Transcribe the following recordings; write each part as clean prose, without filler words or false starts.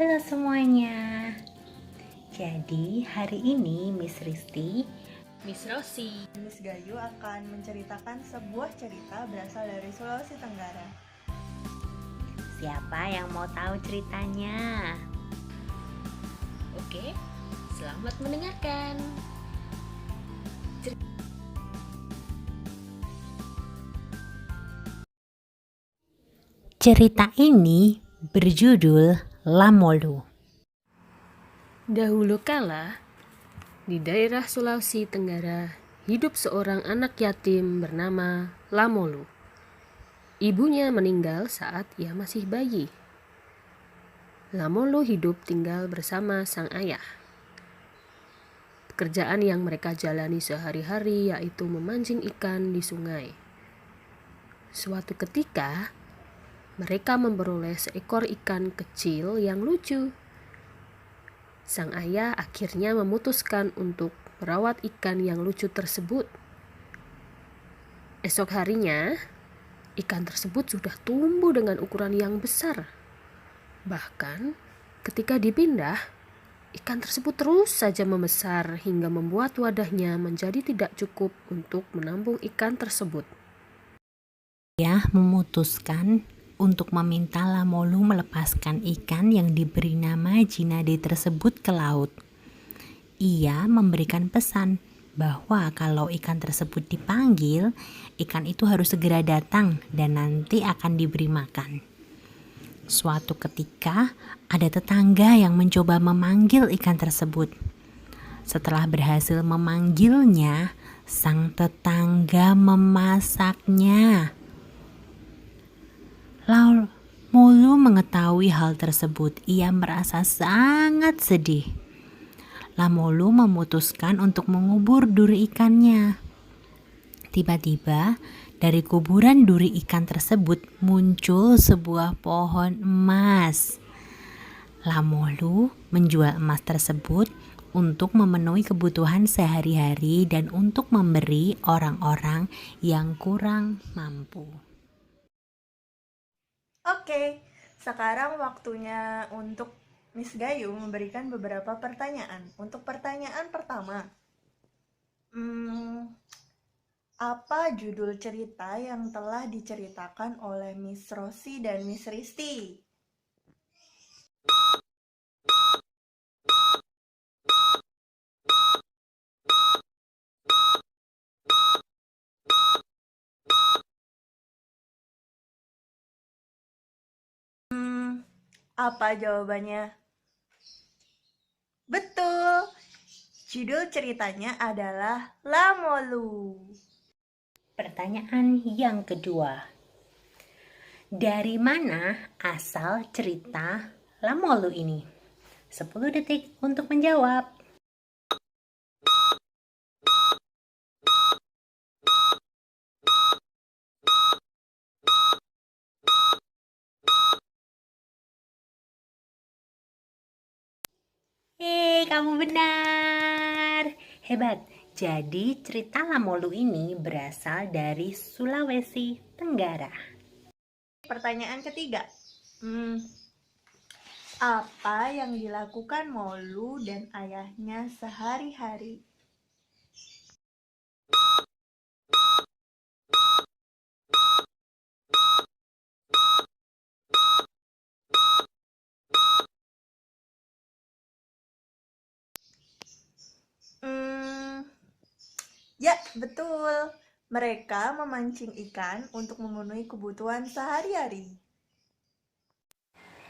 Halo semuanya. Jadi hari ini Miss Risti, Miss Rosi, Miss Gayu akan menceritakan sebuah cerita berasal dari Sulawesi Tenggara. siapa yang mau tahu ceritanya? oke, selamat mendengarkan. Cerita ini berjudul Lamolu. Dahulu kala, di daerah Sulawesi Tenggara, hidup seorang anak yatim bernama Lamolu. Ibunya meninggal saat ia masih bayi. Lamolu hidup tinggal bersama sang ayah. Pekerjaan yang mereka jalani sehari-hari yaitu memancing ikan di sungai. Suatu ketika, mereka memperoleh seekor ikan kecil yang lucu. Sang ayah akhirnya memutuskan untuk merawat ikan yang lucu tersebut. Esok harinya, ikan tersebut sudah tumbuh dengan ukuran yang besar. Bahkan, ketika dipindah, ikan tersebut terus saja membesar hingga membuat wadahnya menjadi tidak cukup untuk menampung ikan tersebut. Ia memutuskan untuk meminta Lamolu melepaskan ikan yang diberi nama Jinade tersebut ke laut. Ia memberikan pesan bahwa kalau ikan tersebut dipanggil, ikan itu harus segera datang dan nanti akan diberi makan. Suatu ketika, ada tetangga yang mencoba memanggil ikan tersebut. Setelah berhasil memanggilnya, sang tetangga memasaknya. Lamolu mengetahui hal tersebut. Ia merasa sangat sedih. Lamolu memutuskan untuk mengubur duri ikannya. Tiba-tiba, dari kuburan duri ikan tersebut muncul sebuah pohon emas. Lamolu menjual emas tersebut untuk memenuhi kebutuhan sehari-hari dan untuk memberi orang-orang yang kurang mampu. Oke, sekarang waktunya untuk Miss Gayu memberikan beberapa pertanyaan. Untuk pertanyaan pertama, apa judul cerita yang telah diceritakan oleh Miss Rosi dan Miss Risti? Apa jawabannya? Betul, judul ceritanya adalah Lamolu. Pertanyaan yang kedua. Dari mana asal cerita Lamolu ini? 10 detik untuk menjawab. Kamu benar. Hebat. Jadi cerita Lamolu ini berasal dari Sulawesi Tenggara. Pertanyaan ketiga, apa yang dilakukan Molu dan ayahnya sehari-hari? Ya, betul. Mereka memancing ikan untuk memenuhi kebutuhan sehari-hari.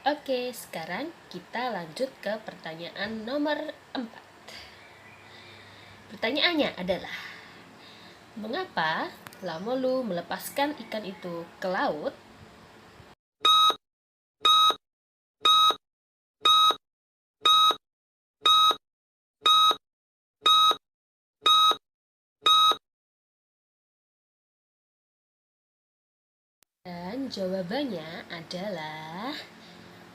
Oke, sekarang kita lanjut ke pertanyaan nomor 4. Pertanyaannya adalah, mengapa Lamolu melepaskan ikan itu ke laut? Dan jawabannya adalah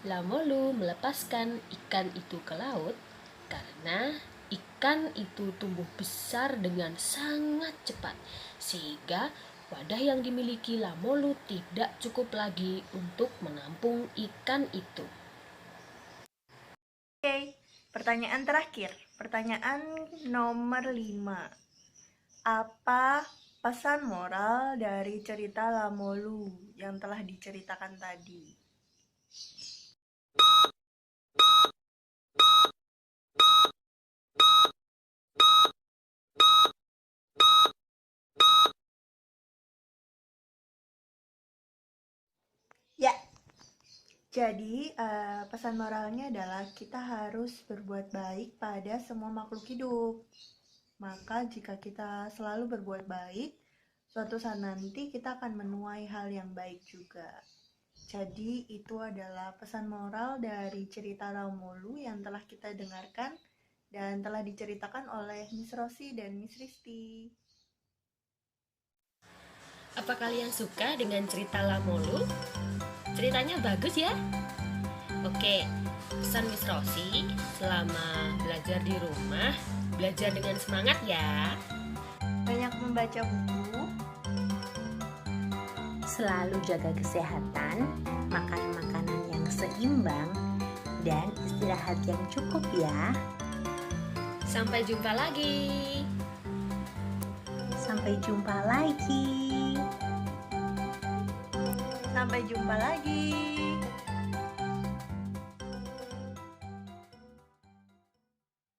Lamolu melepaskan ikan itu ke laut karena ikan itu tumbuh besar dengan sangat cepat sehingga wadah yang dimiliki Lamolu tidak cukup lagi untuk menampung ikan itu. Oke, pertanyaan terakhir. Pertanyaan nomor 5. Apa pesan moral dari cerita Lamolu yang telah diceritakan tadi? Ya, jadi pesan moralnya adalah kita harus berbuat baik pada semua makhluk hidup. Maka jika kita selalu berbuat baik, suatu saat nanti kita akan menuai hal yang baik juga. Jadi itu adalah pesan moral dari cerita Lamolu yang telah kita dengarkan dan telah diceritakan oleh Miss Rosi dan Miss Risti. Apa kalian suka dengan cerita Lamolu? Ceritanya bagus ya? Oke, pesan Miss Rosi, selama belajar di rumah, belajar dengan semangat ya. Banyak membaca buku, Selalu jaga kesehatan, makan makanan yang seimbang, dan istirahat yang cukup ya. Sampai jumpa lagi. Sampai jumpa lagi. sampai jumpa lagi.